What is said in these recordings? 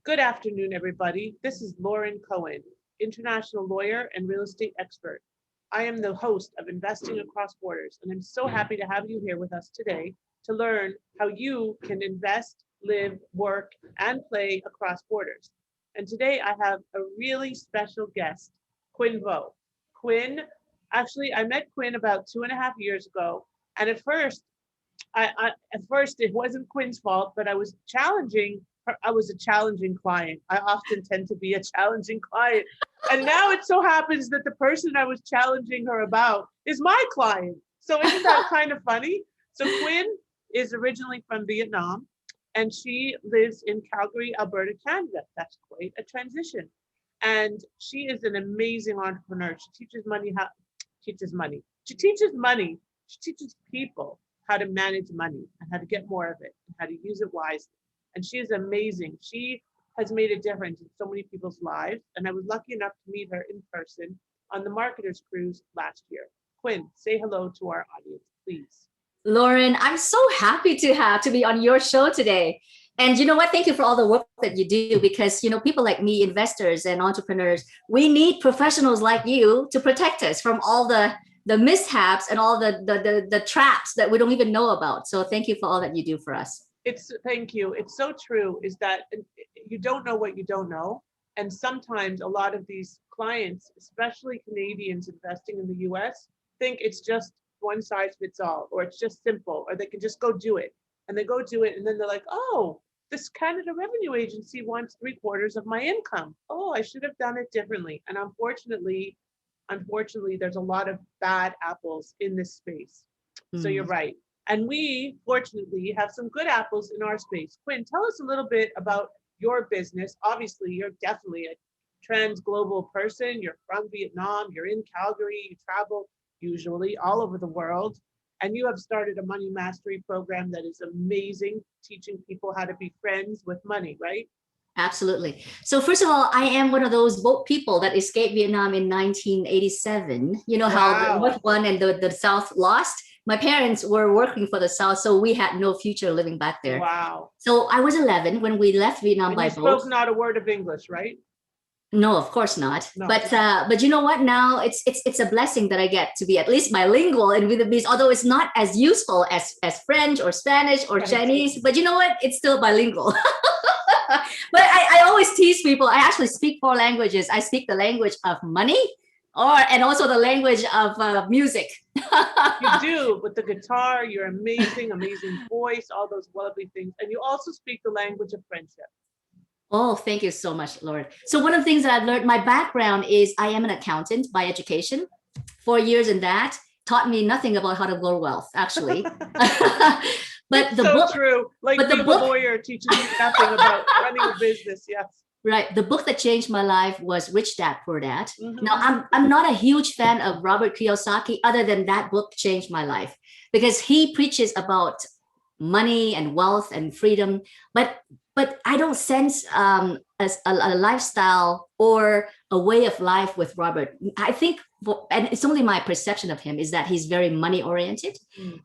Good afternoon, everybody. This is Lauren Cohen, international lawyer and real estate expert. I am the host of Investing Across Borders, and I'm so happy to have you here with us today to learn how you can invest, live, work, and play across borders. And today I have a really special guest, Quynh Vo. Quynh, actually, I met Quynh about 2.5 years ago, and at first it wasn't Quinn's fault, but I was challenging her. I was a challenging client. I often tend to be a challenging client. And now it so happens that the person I was challenging her about is my client. So isn't that kind of funny? So Quynh is originally from Vietnam and she lives in Calgary, Alberta, Canada. That's quite a transition. And she is an amazing entrepreneur. She teaches money. She teaches people how to manage money and how to get more of it and how to use it wisely. And she is amazing. She has made a difference in so many people's lives. And I was lucky enough to meet her in person on the Marketers Cruise last year. Quynh, say hello to our audience, please. Lauren, I'm so happy to be on your show today. And you know what? Thank you for all the work that you do because, people like me, investors and entrepreneurs, we need professionals like you to protect us from all the mishaps and all the traps that we don't even know about. So thank you for all that you do for us. Thank you. It's so true is that you don't know what you don't know. And sometimes a lot of these clients, especially Canadians investing in the US, think it's just one size fits all, or it's just simple, or they can just go do it. And they go do it, and then they're like, oh, this Canada Revenue Agency wants 3/4 of my income. Oh, I should have done it differently. And unfortunately, there's a lot of bad apples in this space. So you're right. And we, fortunately, have some good apples in our space. Quynh, tell us a little bit about your business. Obviously, you're definitely a trans global person. You're from Vietnam. You're in Calgary. You travel usually all over the world. And you have started a money mastery program that is amazing, teaching people how to be friends with money, right? Absolutely. So first of all, I am one of those people that escaped Vietnam in 1987. You know how the Wow. North won and the South lost? My parents were working for the South, so we had no future living back there. Wow. So I was 11 when we left Vietnam And by you boat. spoke not a word of English, right? No, of course not. No. But you know what? Now it's a blessing that I get to be at least bilingual in Vietnamese, although it's not as useful as French or Spanish or Chinese. But you know what? It's still bilingual. But I always tease people. I actually speak 4 languages. I speak the language of money, and also the language of music. You do with the guitar, your amazing voice, all those lovely things. And you also speak the language of friendship. Oh, thank you so much, Lord. So one of the things that I've learned, my background is I am an accountant by education. 4 years in that taught me nothing about how to grow wealth, actually. But the book, true. Like being a lawyer teaches you nothing about running a business. Yes. Right. The book that changed my life was Rich Dad, Poor Dad. Now, I'm not a huge fan of Robert Kiyosaki, other than that book changed my life because he preaches about money and wealth and freedom, but I don't sense as a lifestyle or a way of life with Robert. I think, and it's only my perception of him, is that he's very money oriented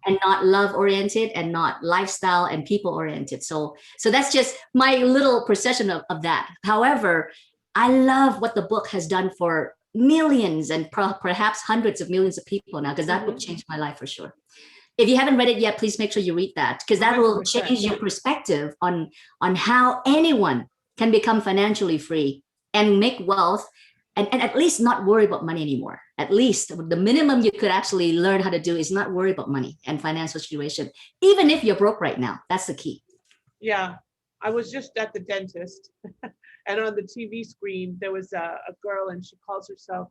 and not love oriented and not lifestyle and people oriented. So that's just my little perception of that. However, I love what the book has done for millions and perhaps hundreds of millions of people now, because that book changed my life for sure. If you haven't read it yet, please make sure you read that, because that will change your perspective on how anyone can become financially free and make wealth and at least not worry about money anymore. At least the minimum you could actually learn how to do is not worry about money and financial situation, even if you're broke right now. That's the key. Yeah. I was just at the dentist and on the TV screen, there was a girl and she calls herself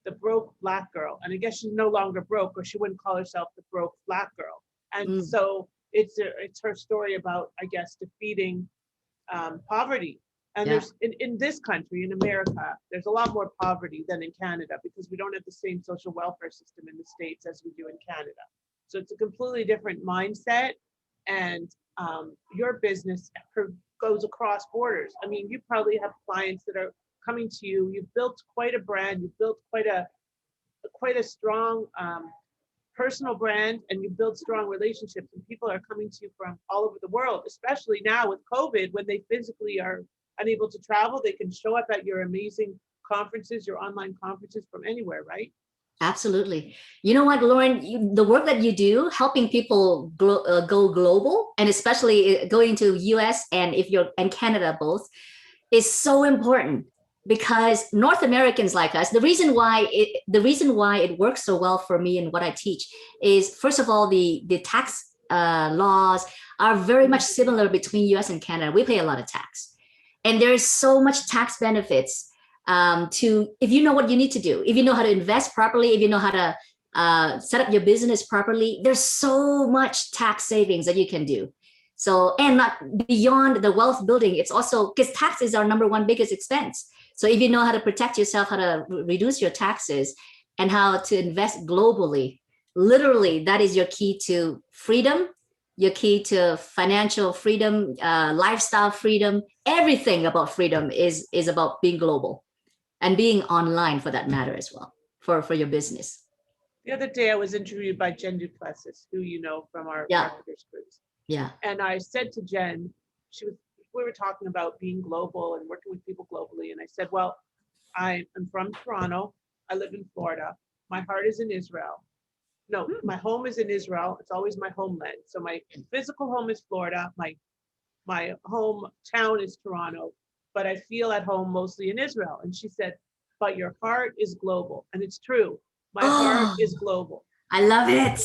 the broke Black girl. And I guess she's no longer broke, or she wouldn't call herself the broke Black girl. And so it's her story about, I guess, defeating poverty. And there's in this country, in America, there's a lot more poverty than in Canada because we don't have the same social welfare system in the States as we do in Canada. So it's a completely different mindset. And your business goes across borders. I mean, you probably have clients that are coming to you. You've built quite a brand. You've built quite a strong personal brand, and you build strong relationships. And people are coming to you from all over the world, especially now with COVID, when they physically are unable to travel, they can show up at your amazing conferences, your online conferences from anywhere, right? Absolutely. You know what, Lauren, the work that you do, helping people go global, and especially going to US and if you're and Canada both, is so important because North Americans like us, the reason why it works so well for me and what I teach is, first of all, the tax laws are very much similar between US and Canada. We pay a lot of tax, and there is so much tax benefits to, if you know what you need to do, if you know how to invest properly, if you know how to set up your business properly, there's so much tax savings that you can do. So, and not beyond the wealth building, it's also because tax is our number one biggest expense. So if you know how to protect yourself, how to reduce your taxes, and how to invest globally, literally that is your key to freedom, your key to financial freedom, lifestyle freedom. Everything about freedom is about being global and being online, for that matter, as well, for your business. The other day I was interviewed by Jen Duplessis, who you know from our Yeah. marketers groups. Yeah. And I said to Jen, we were talking about being global and working with people globally. And I said, well, I'm from Toronto. I live in Florida. My heart is in Israel. No, my home is in Israel. It's always my homeland. So my physical home is Florida. My hometown is Toronto, but I feel at home mostly in Israel. And she said, but your heart is global. And it's true. My heart is global. I love it.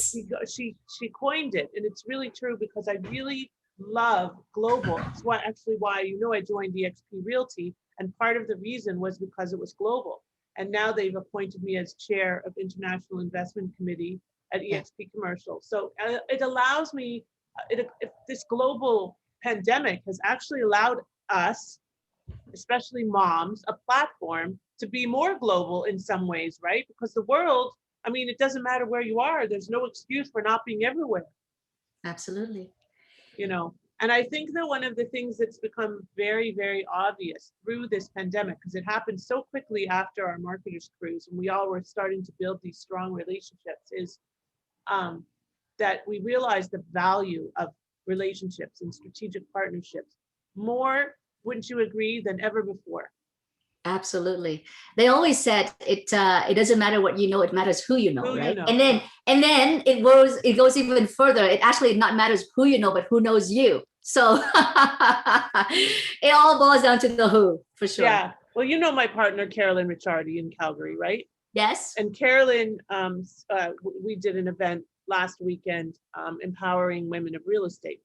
She coined it, and it's really true because I really love global. That's why I joined EXP Realty, and part of the reason was because it was global. And now they've appointed me as chair of International Investment Committee at EXP Commercial. So it allows me. This global pandemic has actually allowed us, especially moms, a platform to be more global in some ways, right? Because the world, I mean, it doesn't matter where you are. There's no excuse for not being everywhere. Absolutely. And I think that one of the things that's become very, very obvious through this pandemic, because it happened so quickly after our marketers cruise, and we all were starting to build these strong relationships, is that we realized the value of relationships and strategic partnerships more, wouldn't you agree, than ever before? Absolutely. They always said it doesn't matter what you know, it matters who you know, right? And then it goes even further. It actually not matters who you know, but who knows you. So it all boils down to the who, for sure. Yeah. Well, you know my partner Carolyn Ricciardi in Calgary, right? Yes. And Carolyn, we did an event last weekend, empowering women of real estate.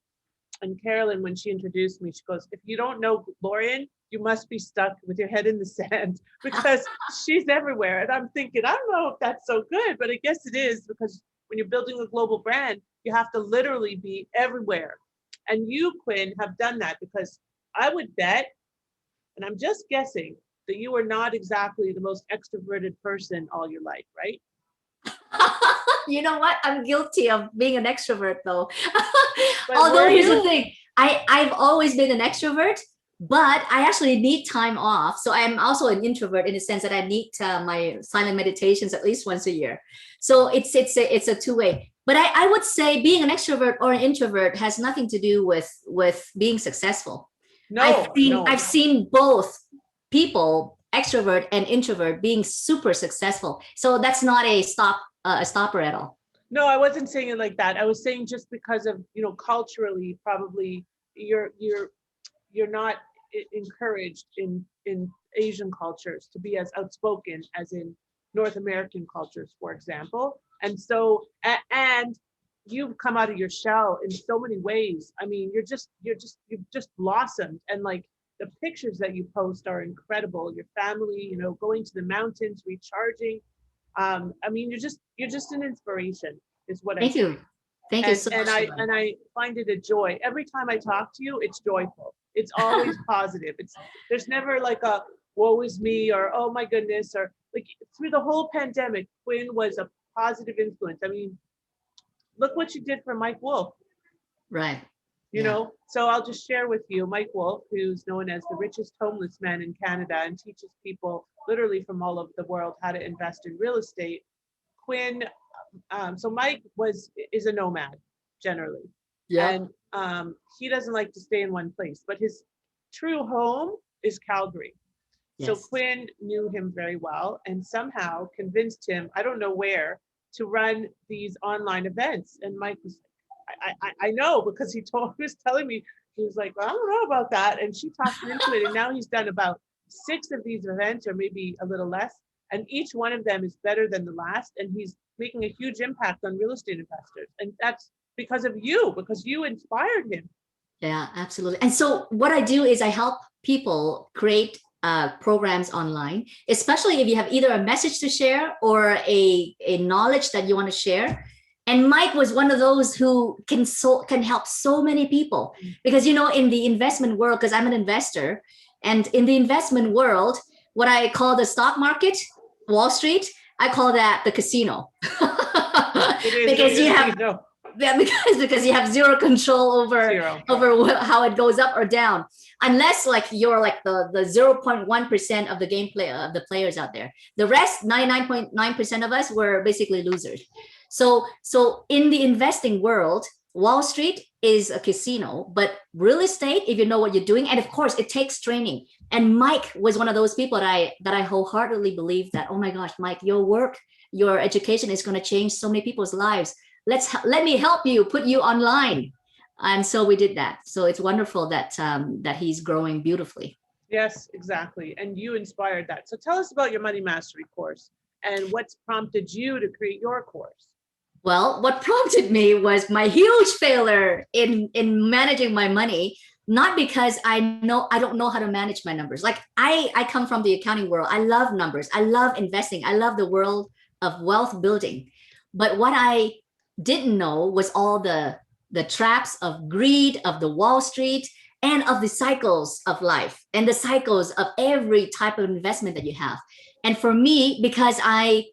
And Carolyn, when she introduced me, she goes, if you don't know Lauren, you must be stuck with your head in the sand because she's everywhere. And I'm thinking, I don't know if that's so good, but I guess it is, because when you're building a global brand, you have to literally be everywhere. And you, Quynh, have done that, because I would bet, and I'm just guessing, that you are not exactly the most extroverted person all your life, right? You know what? I'm guilty of being an extrovert, though. Although here's the thing, I've always been an extrovert, but I actually need time off. So I'm also an introvert in the sense that I need my silent meditations at least once a year. So it's a two-way. But I would say being an extrovert or an introvert has nothing to do with being successful. I've seen both people, extrovert and introvert, being super successful. So that's not a stopper at all. No, I wasn't saying it like that. I was saying just because of, culturally, probably you're not encouraged in Asian cultures to be as outspoken as in North American cultures, for example. And so, and you've come out of your shell in so many ways. I mean, you've just blossomed, and like the pictures that you post are incredible. Your family, going to the mountains, recharging. I mean, you're just an inspiration, is what Thank you. Thank you so much. And I find it a joy. Every time I talk to you, it's joyful. It's always positive. There's never like a woe is me or oh my goodness, or like through the whole pandemic, Quynh was a positive influence. I mean, look what you did for Mike Wolfe. Right. So I'll just share with you, Mike Wolfe, who's known as the richest homeless man in Canada and teaches people literally from all over the world how to invest in real estate. Quynh, so Mike is a nomad generally. Yeah. And he doesn't like to stay in one place, but his true home is Calgary. So Yes. Quynh knew him very well and somehow convinced him, I don't know where, to run these online events. And Mike was like, I know, because he was telling me, he was like, well, I don't know about that. And she talked him into it. And now he's done about 6 of these events, or maybe a little less. And each one of them is better than the last. And he's making a huge impact on real estate investors. And that's because of you, because you inspired him. Yeah, absolutely. And so what I do is I help people create programs online, especially if you have either a message to share or a knowledge that you want to share. And Mike was one of those who can help so many people, because, you know, in the investment world, because I'm an investor, and in the investment world, what I call the stock market, Wall Street, I call that the casino. Because you have, yeah, because you have zero control over how it goes up or down, unless like you're like the 0.1% of the gameplay of the players out there. The rest, 99.9% of us, were basically losers. So in the investing world, Wall Street is a casino, but real estate, if you know what you're doing, and of course it takes training. And Mike was one of those people that I wholeheartedly believe that, oh my gosh, Mike, your work, your education is going to change so many people's lives. Let me help you, put you online. And so we did that. So it's wonderful that that he's growing beautifully. Yes, exactly. And you inspired that. So tell us about your Money Mastery course and what's prompted you to create your course. Well, what prompted me was my huge failure in managing my money. Not because I don't know how to manage my numbers. Like I come from the accounting world. I love numbers. I love investing. I love the world of wealth building. But what I didn't know was all the traps of greed, of the Wall Street, and of the cycles of life, and the cycles of every type of investment that you have. And for me, because I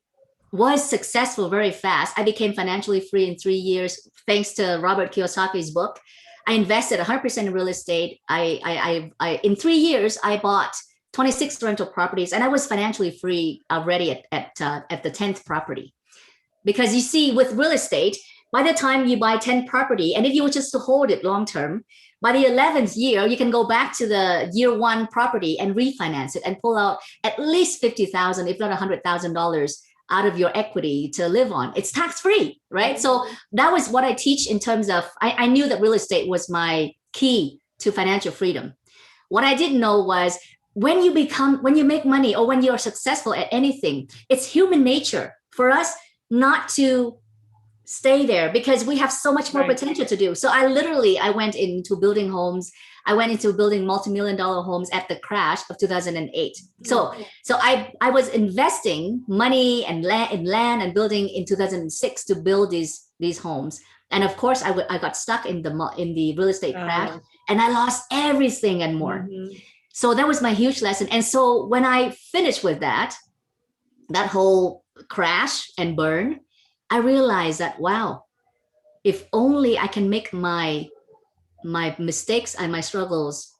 was successful very fast, I became financially free in 3 years, thanks to Robert Kiyosaki's book. I invested 100% in real estate. I in 3 years, I bought 26 rental properties, and I was financially free already at the 10th property. Because you see, with real estate, by the time you buy 10 property, and if you were just to hold it long term, by the 11th year, you can go back to the year one property and refinance it and pull out at least $50,000, if not $100,000 out of your equity to live on. It's tax free, right? So that was what I teach in terms of, I knew that real estate was my key to financial freedom. What I didn't know was when you make money or when you're successful at anything, it's human nature for us not to stay there, because we have so much more potential to do. So I went into building homes. I went into building multi-million-dollar homes at the crash of 2008. So I was investing money and land and building in 2006 to build these homes. And of course, I got stuck in the real estate crash, and I lost everything and more. So that was my huge lesson. And so when I finished with that whole crash and burn, I realized that, wow, if only I can make my mistakes and my struggles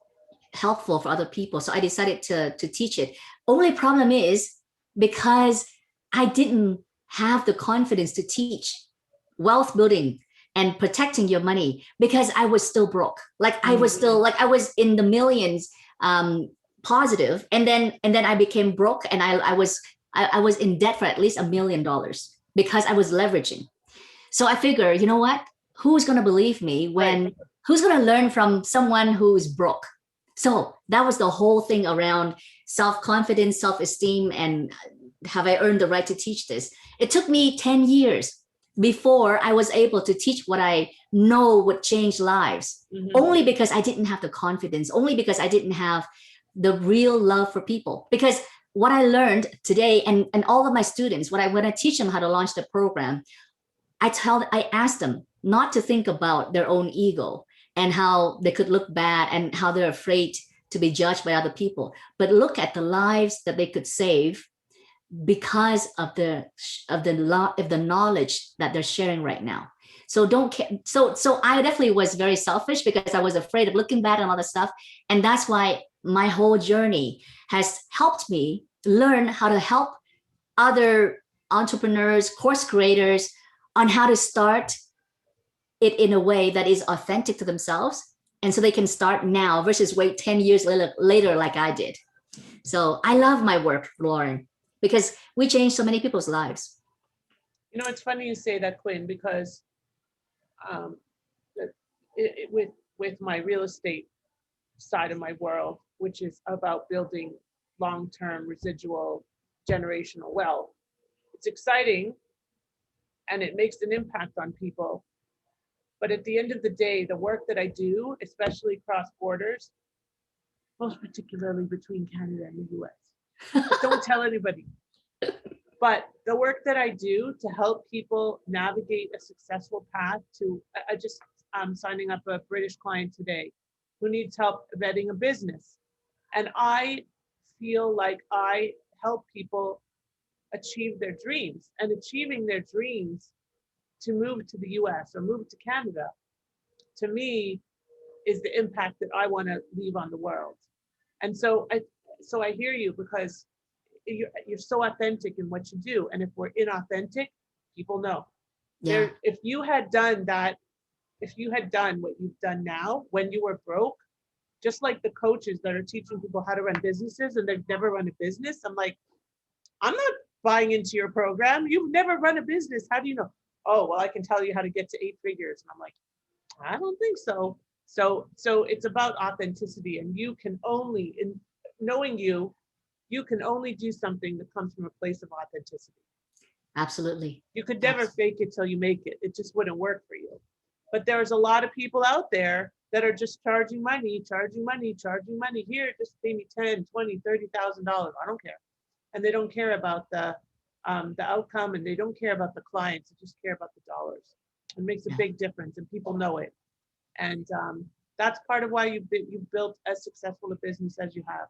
helpful for other people. So I decided to teach it. Only problem is, because I didn't have the confidence to teach wealth building and protecting your money, because I was still broke. Like I was in the millions positive, and then I became broke, and I was in debt for at least $1 million because I was leveraging. So I figure, you know what? Who's going to believe me when, who's going to learn from someone who's broke? So that was the whole thing around self-confidence, self-esteem, and have I earned the right to teach this? It took me 10 years before I was able to teach what I know would change lives, only because I didn't have the confidence, only because I didn't have the real love for people. Because what I learned today, and all of my students, when I teach them how to launch the program, I ask them not to think about their own ego and how they could look bad and how they're afraid to be judged by other people, but look at the lives that they could save because of the knowledge that they're sharing right now. So so I definitely was very selfish because I was afraid of looking bad and all this stuff. And that's why my whole journey has helped me learn how to help other entrepreneurs, course creators, on how to start it in a way that is authentic to themselves And so they can start now versus wait 10 years later like I did. So I love my work, Lauren, because we change so many people's lives. You know, it's funny you say that, Quynh, because um, with my real estate side of my world, which is about building long-term residual generational wealth, it's exciting and it makes an impact on people. But at the end of the day, the work that I do, especially cross borders, most particularly between Canada and the US, but don't tell anybody. But the work that I do to help people navigate a successful path to, I just, I'm signing up a British client today who needs help vetting a business. And I feel like I help people achieve their dreams, and achieving their dreams to move to the US or move to Canada, to me, is the impact that I want to leave on the world. And so I hear you, because you're so authentic in what you do. And if we're inauthentic, people know. Yeah. If you had done that, if you had done what you've done now when you were broke, just like the coaches that are teaching people how to run businesses and they've never run a business, I'm like, I'm not buying into your program. You've never run a business. How do you know? Oh, well, I can tell you how to get to 8 figures. And I'm like, I don't think so. So it's about authenticity, and you can only, in knowing you can only do something that comes from a place of authenticity. Absolutely. You could never fake it till you make it. It just wouldn't work for you. But there's a lot of people out there that are just charging money. Here, just pay me 10, 20, $30,000. I don't care. And they don't care about the outcome, and they don't care about the clients. They just care about the dollars. It makes a big difference, and people know it. And that's part of why you've built as successful a business as you have.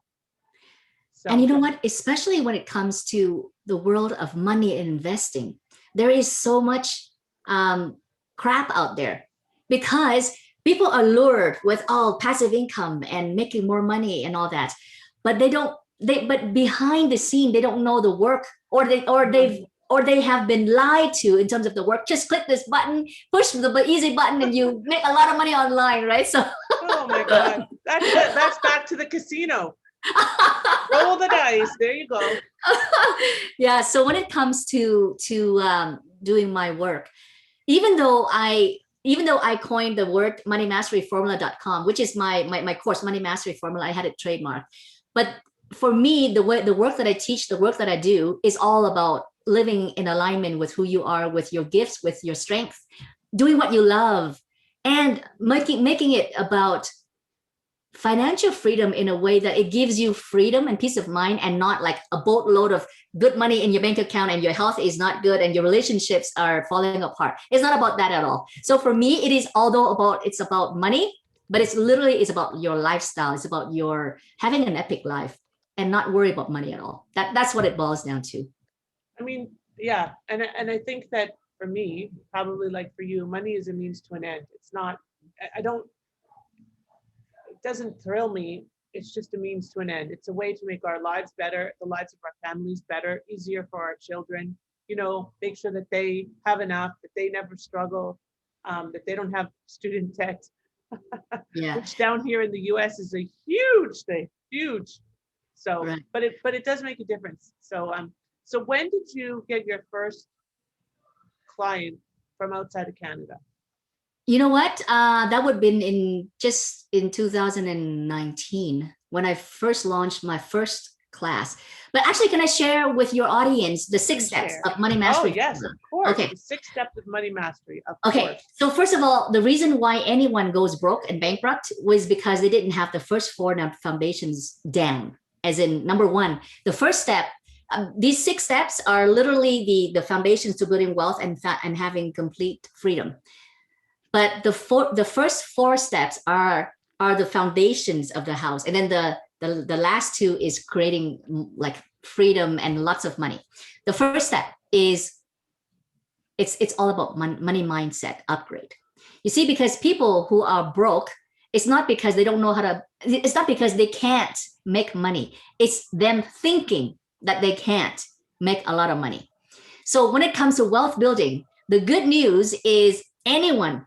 So, and you know what? Especially when it comes to the world of money and investing, there is so much crap out there, because people are lured with all passive income and making more money and all that, but but behind the scene, they don't know the work, or they have been lied to in terms of the work. Just click this button, push the easy button, and you make a lot of money online, right? So oh my God, that's back to the casino. Roll the dice. There you go. Yeah. So when it comes to doing my work, even though I coined the word moneymasteryformula.com, which is my course, Money Mastery Formula, I had it trademarked. But for me, the work that I teach, the work that I do, is all about living in alignment with who you are, with your gifts, with your strengths, doing what you love, and making it about financial freedom in a way that it gives you freedom and peace of mind, and not like a boatload of good money in your bank account and your health is not good and your relationships are falling apart. It's not about that at all. So for me, it's about money, but it's about your lifestyle. It's about your having an epic life and not worry about money at all. That's what it boils down to. I mean, yeah. And I think that for me, probably like for you, money is a means to an end. It's not, it doesn't thrill me. It's just a means to an end. It's a way to make our lives better, the lives of our families better, easier for our children, make sure that they have enough, that they never struggle, that they don't have student debt, Yeah. which down here in the US is a huge thing, huge. So, Right. but it does make a difference. So when did you get your first client from outside of Canada? You know what? That would have been in 2019 when I first launched my first class. But actually, can I share with your audience the 6 steps of money mastery? Oh, yes, of course. Okay. The 6 steps of money mastery. Of Okay. course. So first of all, the reason why anyone goes broke and bankrupt was because they didn't have the first 4 foundations down. As in, number 1, the first step. These 6 steps are literally the foundations to building wealth and having complete freedom. But the first 4 steps are the foundations of the house, and then the last 2 is creating like freedom and lots of money. The first step is it's all about money mindset upgrade. You see, because people who are broke, it's not because they don't know how to. It's not because they can't make money. It's them thinking that they can't make a lot of money. So when it comes to wealth building, the good news is anyone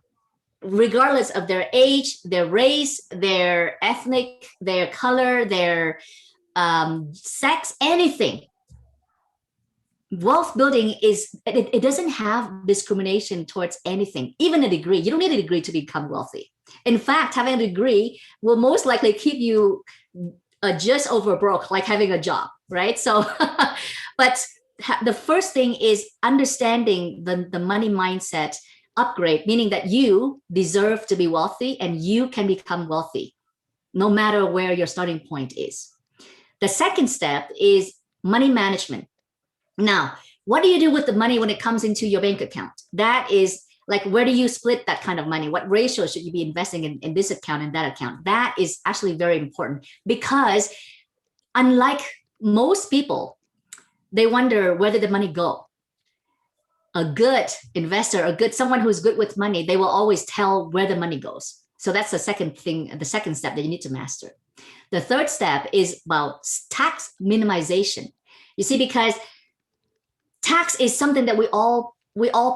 regardless of their age, their race, their ethnic, their color, their sex, anything. Wealth building it doesn't have discrimination towards anything, even a degree. You don't need a degree to become wealthy. In fact, having a degree will most likely keep you just over broke, like having a job, right? So, but the first thing is understanding the money mindset upgrade, meaning that you deserve to be wealthy and you can become wealthy no matter where your starting point is. The second step is money management. Now, what do you do with the money when it comes into your bank account? That is like, where do you split that kind of money? What ratio should you be investing in this account and that account? That is actually very important, because unlike most people, they wonder where did the money go. A good investor, someone who's good with money, they will always tell where the money goes. So that's the second thing, the second step that you need to master. The third step is about tax minimization. You see, because tax is something that we all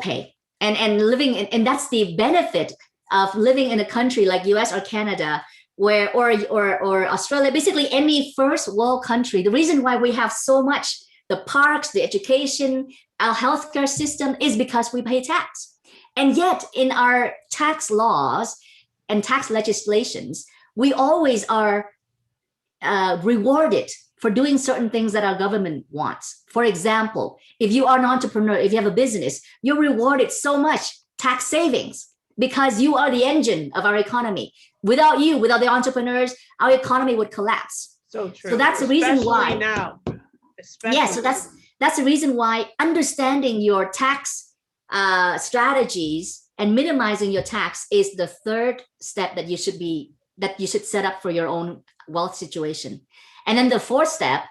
pay, and living in, and that's the benefit of living in a country like US or Canada, where or Australia, basically any first world country. The reason why we have so much, the parks, the education, our healthcare system, is because we pay tax. And yet in our tax laws and tax legislations, we always are rewarded for doing certain things that our government wants. For example, if you are an entrepreneur, if you have a business, you're rewarded so much tax savings because you are the engine of our economy. Without you, without the entrepreneurs, our economy would collapse. So true. So that's the reason why now. Yeah, so that's the reason why understanding your tax strategies and minimizing your tax is the third step that you should set up for your own wealth situation. And then the fourth step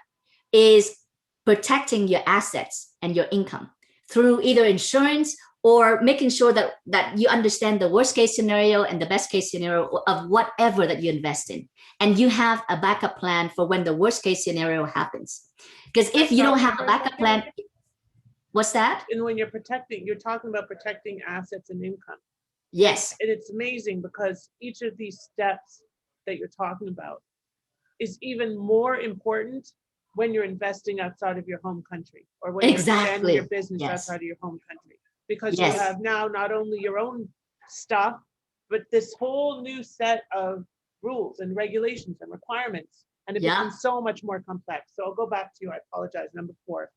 is protecting your assets and your income through either insurance or making sure that you understand the worst case scenario and the best case scenario of whatever that you invest in. And you have a backup plan for when the worst case scenario happens. Because if you don't have a backup plan, what's that? And when you're talking about protecting assets and income. Yes. And it's amazing because each of these steps that you're talking about is even more important when you're investing outside of your home country, or when you're expanding your business outside of your home country, because you have now not only your own stuff, but this whole new set of rules and regulations and requirements, and it becomes so much more complex. So I'll go back to you. I apologize. Number 4.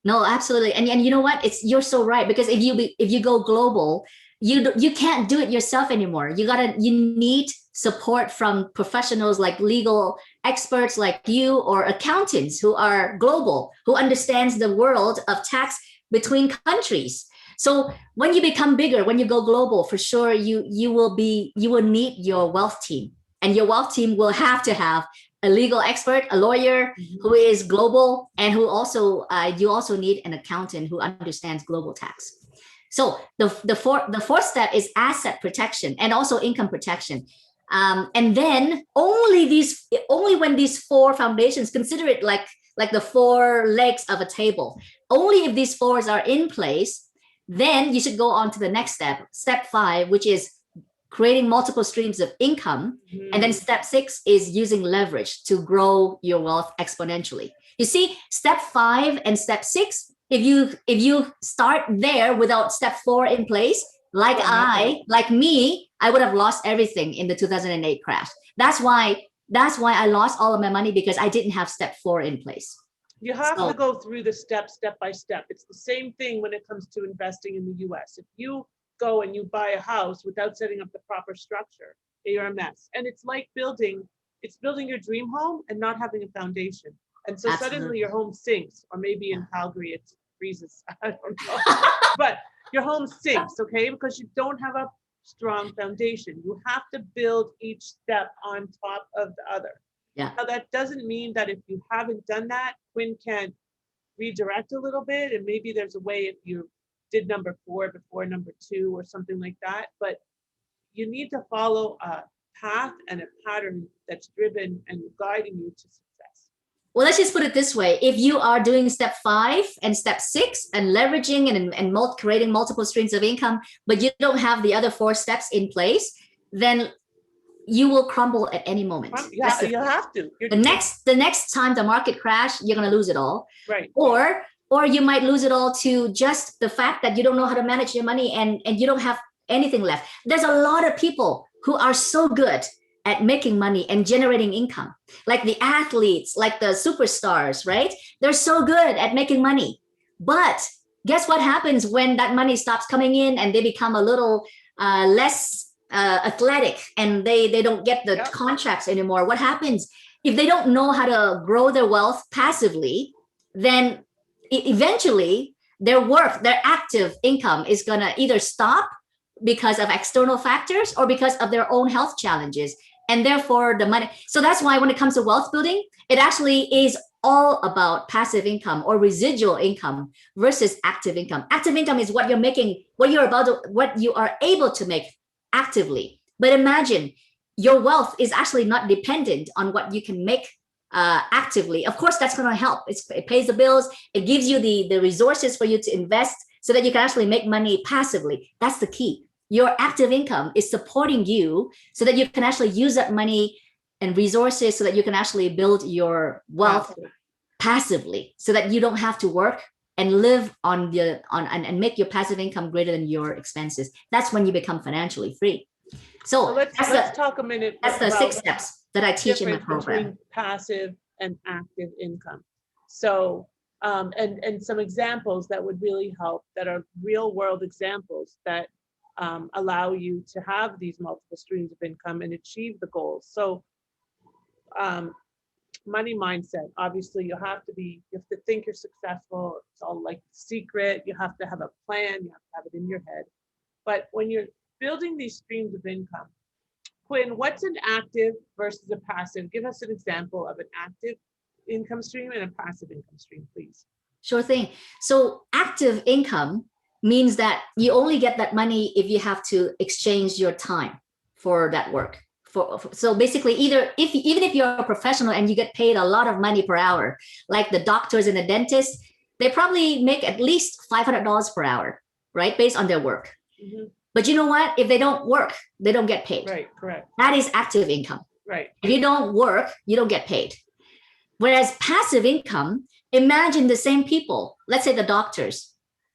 No, absolutely. And you know what? You're so right, because if you go global, you can't do it yourself anymore. You need support from professionals like legal experts like you, or accountants who are global, who understands the world of tax between countries. So when you become bigger, when you go global, for sure you will need your wealth team, and your wealth team will have to have a legal expert, a lawyer who is global, and who also you also need an accountant who understands global tax. So the fourth step is asset protection and also income protection. And then only when these 4 foundations, consider it like the 4 legs of a table. Only if these 4s are in place, then you should go on to the next step 5, which is creating multiple streams of income. And then step 6 is using leverage to grow your wealth exponentially. You see, step 5 and step 6, if you start there without step 4 in place, like me, I would have lost everything in the 2008 crash. That's why I lost all of my money, because I didn't have step 4 in place. You have to go through the step by step. It's the same thing when it comes to investing in the US. If you go and you buy a house without setting up the proper structure, you're a mess. And it's like building your dream home and not having a foundation. And so suddenly your home sinks, or maybe in Calgary it freezes. I don't know. But your home sinks, okay? Because you don't have a strong foundation. You have to build each step on top of the other. Yeah. Now that doesn't mean that if you haven't done that, Quynh can redirect a little bit, and maybe there's a way if you did number 4 before number 2 or something like that. But you need to follow a path and a pattern that's driven and guiding you to success. Well, let's just put it this way. If you are doing step 5 and step 6 and leveraging and creating multiple streams of income, but you don't have the other 4 steps in place, then you will crumble at any moment. Yeah, you'll have to. The next time the market crash, you're going to lose it all. Right. Or you might lose it all to just the fact that you don't know how to manage your money and you don't have anything left. There's a lot of people who are so good at making money and generating income, like the athletes, like the superstars, right? They're so good at making money. But guess what happens when that money stops coming in and they become a little less athletic and they don't get the contracts anymore? What happens? If they don't know how to grow their wealth passively, then eventually their work, their active income is going to either stop because of external factors or because of their own health challenges. And therefore the money. So that's why when it comes to wealth building, it actually is all about passive income or residual income versus active income. Active income is what you're making, what you are able to make actively. But imagine your wealth is actually not dependent on what you can make actively. Of course, that's going to help. It pays the bills. It gives you the resources for you to invest so that you can actually make money passively. That's the key. Your active income is supporting you so that you can actually use that money and resources so that you can actually build your wealth passively so that you don't have to work and live and make your passive income greater than your expenses. That's when you become financially free. So let's talk a minute. That's the 6 steps that I teach in the program. Between passive and active income. So and some examples that would really help, that are real world examples that allow you to have these multiple streams of income and achieve the goals. So money mindset, obviously you have to think you're successful. It's all like secret. You have to have a plan. You have to have it in your head. But when you're building these streams of income, Quynh, what's an active versus a passive? Give us an example of an active income stream and a passive income stream, please. Sure thing. So active income means that you only get that money if you have to exchange your time for that work. So basically, even if you're a professional and you get paid a lot of money per hour, like the doctors and the dentists, they probably make at least $500 per hour, right? Based on their work. Mm-hmm. But you know what? If they don't work, they don't get paid. Right, correct. That is active income. Right. If you don't work, you don't get paid. Whereas passive income, imagine the same people, let's say the doctors,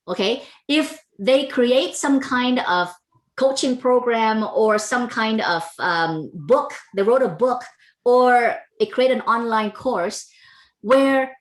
okay? If they create some kind of coaching program or some kind of book, they wrote a book or they create an online course where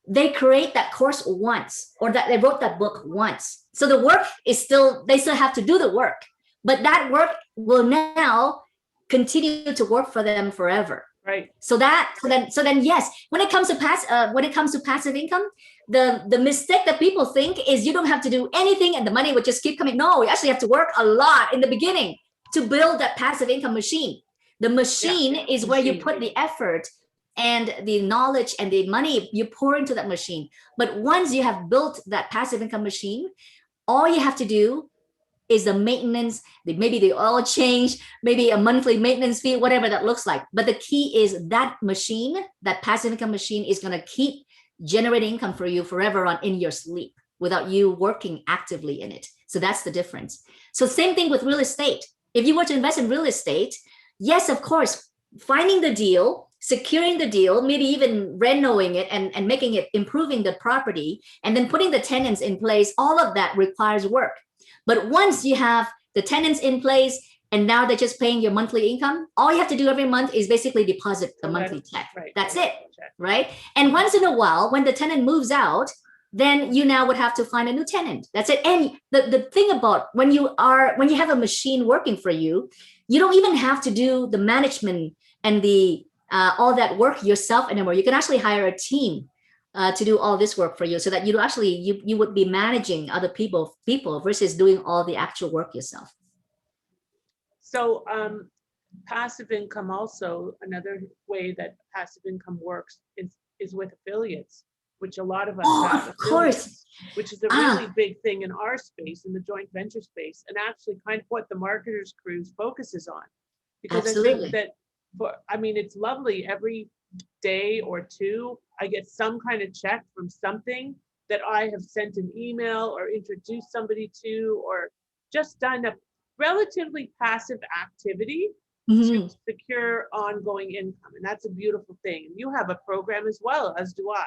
they create that course once or that they wrote that book once. So the work is they still have to do the work, but that work will now continue to work for them forever. Right. So then yes, when it comes to passive income, the mistake that people think is you don't have to do anything and the money would just keep coming. No, you actually have to work a lot in the beginning to build that passive income machine. The machine is where you put the effort and the knowledge and the money you pour into that machine. But once you have built that passive income machine, all you have to do is the maintenance, maybe the oil change, maybe a monthly maintenance fee, whatever that looks like. But the key is that machine, that passive income machine, is going to keep generating income for you forever on in your sleep without you working actively in it. So that's the difference. So same thing with real estate. If you were to invest in real estate, yes, of course, finding the deal, securing the deal, maybe even renovating it and making it, improving the property, and then putting the tenants in place, all of that requires work. But once you have the tenants in place and now they're just paying your monthly income, all you have to do every month is basically deposit the monthly check. Right. That's it, right? And once in a while, when the tenant moves out, then you now would have to find a new tenant. That's it. And the thing about when you have a machine working for you, you don't even have to do the management and the all that work yourself anymore. You can actually hire a team to do all this work for you, so that you would be managing other people versus doing all the actual work yourself. So passive income, also another way that passive income works is with affiliates, which a lot of us have. Of course. Which is a really big thing in our space, in the joint venture space, and actually kind of what the Marketers Cruise focuses on. Because Absolutely. I think that I mean, it's lovely. Every day or two, I get some kind of check from something that I have sent an email or introduced somebody to, or just done a relatively passive activity to Mhm. secure ongoing income. And that's a beautiful thing. You have a program as well, as do I.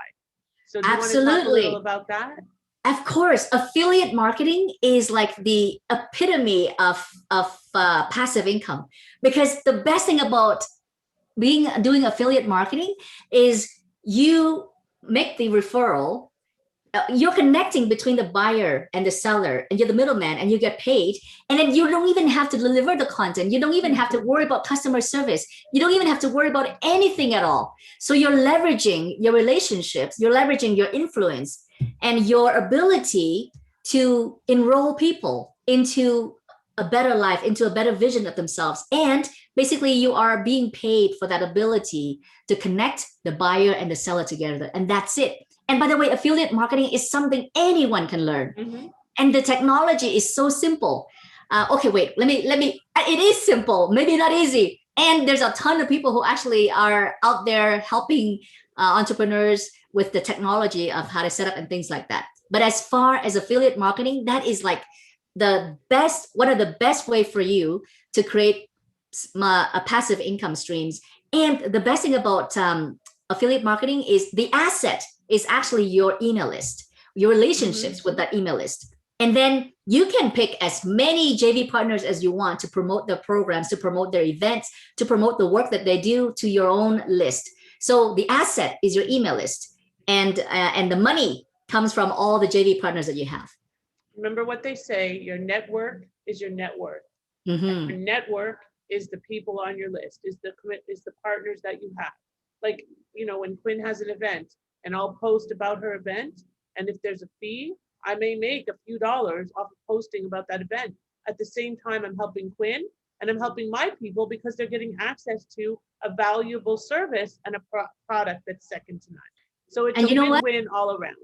So do you want to talk a little Absolutely. about that? Of course, affiliate marketing is like the epitome of passive income, because the best thing about doing affiliate marketing is you make the referral. You're connecting between the buyer and the seller, and you're the middleman, and you get paid. And then you don't even have to deliver the content. You don't even have to worry about customer service. You don't even have to worry about anything at all. So you're leveraging your relationships, you're leveraging your influence and your ability to enroll people into a better life, into a better vision of themselves. And basically, you are being paid for that ability to connect the buyer and the seller together. And that's it. And by the way, affiliate marketing is something anyone can learn. Mm-hmm. And the technology is so simple. Okay, wait, let me, it is simple, maybe not easy. And there's a ton of people who actually are out there helping entrepreneurs with the technology of how to set up and things like that. But as far as affiliate marketing, that is like the best, one of the best way for you to create a passive income streams. And the best thing about affiliate marketing is the asset is actually your email list, your relationships with that email list. And then you can pick as many JV partners as you want to promote their programs, to promote their events, to promote the work that they do to your own list. So the asset is your email list, and the money comes from all the JV partners that you have. Remember what they say, your network is your net worth. Mm-hmm. Your network is the people on your list, is the partners that you have. Like, you know, when Quynh has an event and I'll post about her event, and if there's a fee, I may make a few dollars off of posting about that event. At the same time, I'm helping Quynh and I'm helping my people because they're getting access to a valuable service and a product that's second to none. So it's And a you know what? win-win all around.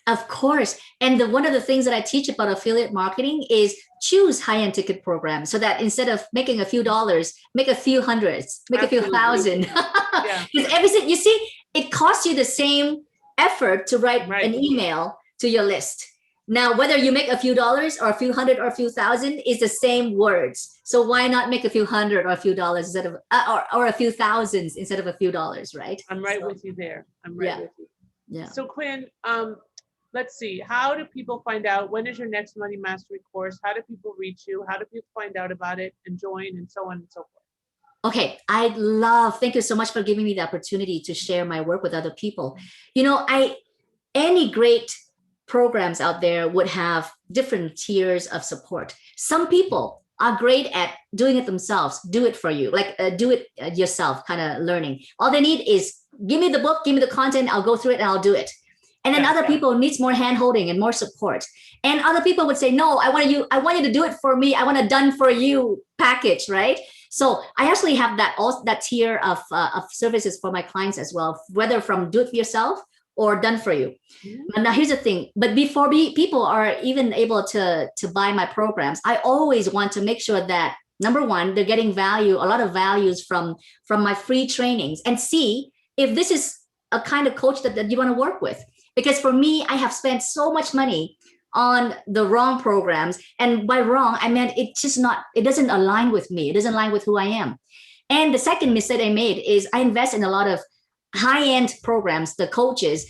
Of course. And one of the things that I teach about affiliate marketing is choose high-end ticket programs so that instead of making a few dollars, make a few hundreds, make Absolutely. a few thousand. Yeah. Because everything, you see, it costs you the same effort to write Right. an email to your list. Now, whether you make a few dollars or a few hundred or a few thousand is the same words. So why not make a few hundred or a few dollars instead of, or a few thousands instead of a few dollars, right? I'm right with you there. I'm right with you. Yeah. So Quynh, let's see, how do people find out, when is your next money mastery course? How do people reach you? How do people find out about it and join, and so on and so forth? Okay, thank you so much for giving me the opportunity to share my work with other people. You know, any great programs out there would have different tiers of support. Some people are great at doing it themselves, do it for you, like do it yourself kind of learning. All they need is give me the book, give me the content, I'll go through it and I'll do it. And then other people needs more hand holding and more support. And other people would say, no, I want you to do it for me. I want a done for you package, right? So I actually have that tier of services for my clients as well, whether from do it for yourself or done for you. But now here's the thing, but before people are even able to buy my programs, I always want to make sure that number one, they're getting value, a lot of values from my free trainings, and see if this is a kind of coach that you want to work with. Because for me, I have spent so much money on the wrong programs. And by wrong, I meant it doesn't align with me. It doesn't align with who I am. And the second mistake I made is I invest in a lot of high-end programs, the coaches.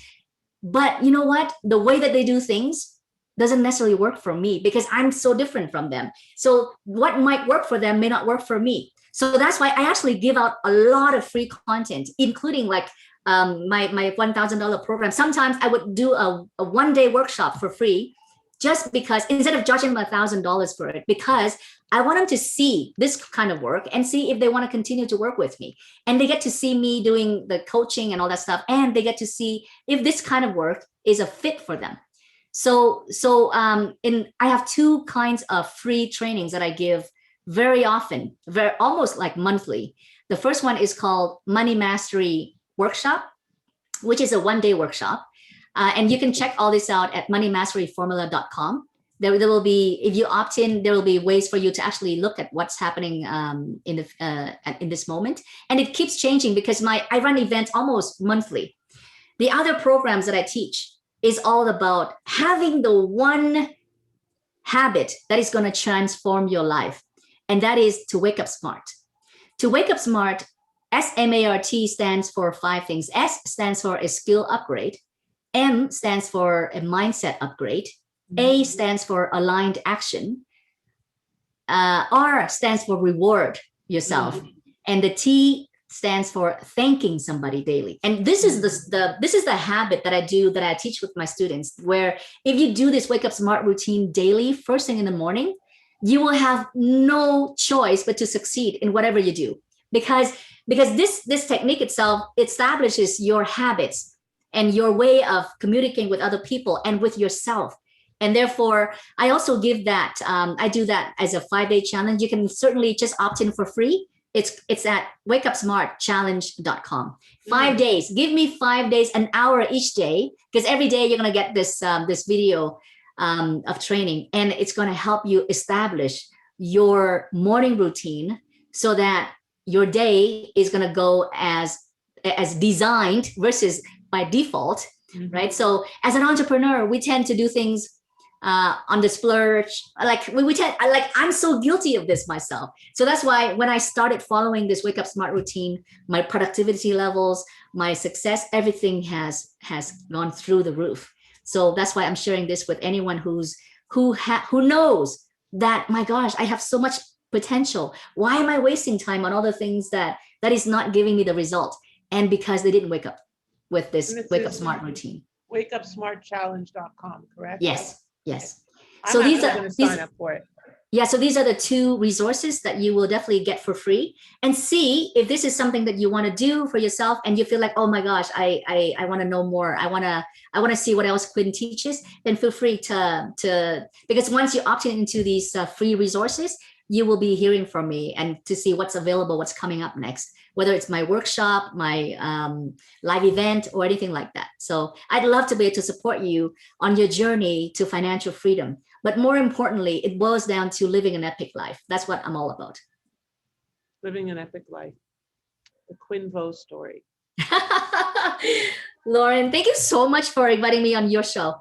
But you know what? The way that they do things doesn't necessarily work for me because I'm so different from them. So what might work for them may not work for me. So that's why I actually give out a lot of free content, including like my $1,000 program. Sometimes I would do a one-day workshop for free, just because instead of charging them $1,000 for it, because I want them to see this kind of work and see if they want to continue to work with me. And they get to see me doing the coaching and all that stuff. And they get to see if this kind of work is a fit for them. So I have two kinds of free trainings that I give very often, almost like monthly. The first one is called Money Mastery Workshop, which is a one-day workshop. And you can check all this out at moneymasteryformula.com. there will be, if you opt in, there will be ways for you to actually look at what's happening in this moment. And it keeps changing because I run events almost monthly. The other programs that I teach is all about having the one habit that is going to transform your life. And that is to wake up smart. To wake up smart, SMART stands for 5 things. S stands for a skill upgrade. M stands for a mindset upgrade. A stands for aligned action. R stands for reward yourself. And the T stands for thanking somebody daily. And this is the habit that I do, that I teach with my students, where if you do this wake up smart routine daily, first thing in the morning, you will have no choice but to succeed in whatever you do. Because this technique itself establishes your habits and your way of communicating with other people and with yourself. And therefore, I also give that, I do that as a 5-day challenge. You can certainly just opt in for free. It's at wakeupsmartchallenge.com. 5 days. Give me 5 days, an hour each day, because every day you're going to get this this video of training, and it's going to help you establish your morning routine so that your day is going to go as designed versus by default, right? So as an entrepreneur, we tend to do things on the splurge. Like we tend, I'm so guilty of this myself. So that's why when I started following this Wake Up Smart routine, my productivity levels, my success, everything has gone through the roof. So that's why I'm sharing this with anyone who knows that, my gosh, I have so much potential. Why am I wasting time on all the things that is not giving me the result? And because they didn't wake up with this Wake Up Smart routine. wakeupsmartchallenge.com, correct? Yes. Yes. I'm So these are going to sign up for it. Yeah, so these are the 2 resources that you will definitely get for free, and see if this is something that you want to do for yourself and you feel like, oh my gosh, I want to know more. I want to see what else Quynh teaches. Then feel free to because once you opt into these free resources, you will be hearing from me and to see what's available, what's coming up next, whether it's my workshop, my live event, or anything like that. So I'd love to be able to support you on your journey to financial freedom. But more importantly, it boils down to living an epic life. That's what I'm all about. Living an epic life. The Quynh Vo story. Lauren, thank you so much for inviting me on your show.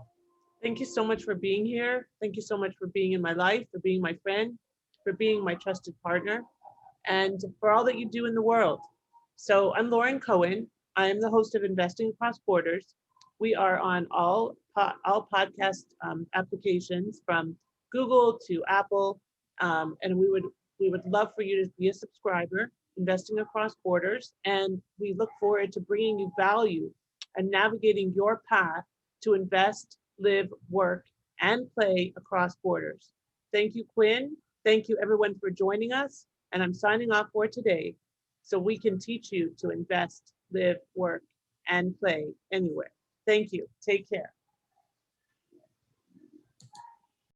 Thank you so much for being here. Thank you so much for being in my life, for being my friend, for being my trusted partner, and for all that you do in the world. So I'm Lauren Cohen. I am the host of Investing Across Borders. We are on all podcast applications, from Google to Apple, and we would love for you to be a subscriber, Investing Across Borders, and we look forward to bringing you value and navigating your path to invest, live, work, and play across borders. Thank you, Quynh. Thank you, everyone, for joining us, and I'm signing off for today, so we can teach you to invest, live, work, and play anywhere. Thank you. Take care.